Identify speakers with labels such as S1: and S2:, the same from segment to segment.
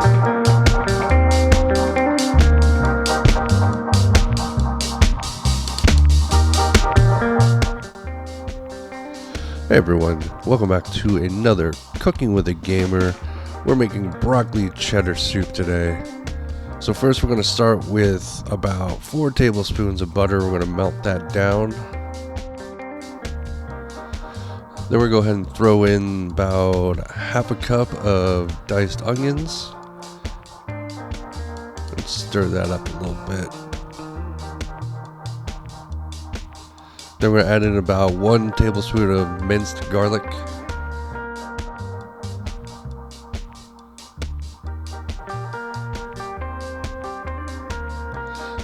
S1: Hey everyone, welcome back to another Cooking with a Gamer. We're making broccoli cheddar soup today. So first we're going to start with about 4 tablespoons of butter. We're going to melt that down. Then we're going to go ahead and throw in about half a cup of diced onions. And stir that up a little bit. Then we're going to add in about 1 tablespoon of minced garlic.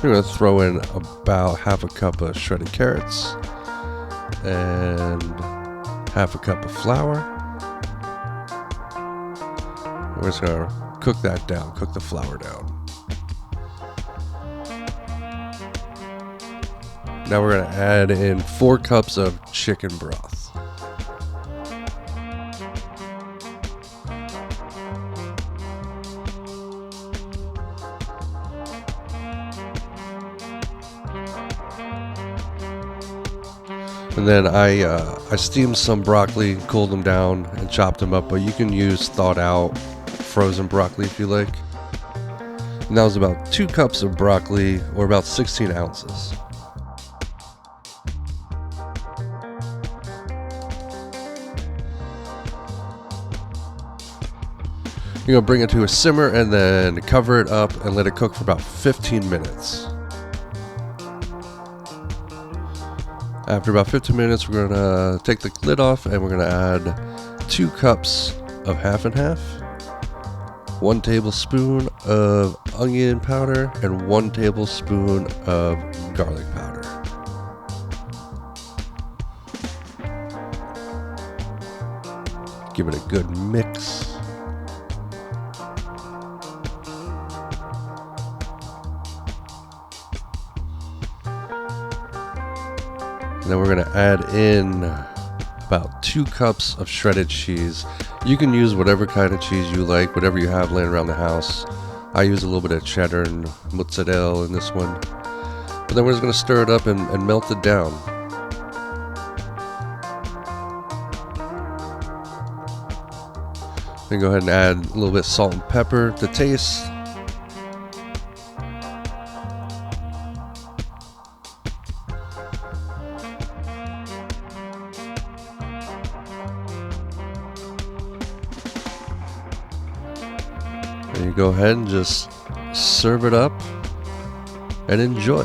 S1: We're going to throw in about half a cup of shredded carrots and half a cup of flour. We're just going to cook that down, cook the flour down. Now we're going to add in 4 cups of chicken broth. And then I steamed some broccoli, cooled them down, and chopped them up, but you can use thawed out frozen broccoli if you like. And that was about 2 cups of broccoli, or about 16 ounces. You're going to bring it to a simmer and then cover it up and let it cook for about 15 minutes. After about 15 minutes, we're going to take the lid off and we're going to add 2 cups of half and half, 1 tablespoon of onion powder, and 1 tablespoon of garlic powder. Give it a good mix. Then we're going to add in about 2 cups of shredded cheese. You can use whatever kind of cheese you like, whatever you have laying around the house. I use a little bit of cheddar and mozzarella in this one. But then we're just going to stir it up and melt it down. Then go ahead and add a little bit of salt and pepper to taste. And you go ahead and just serve it up and enjoy.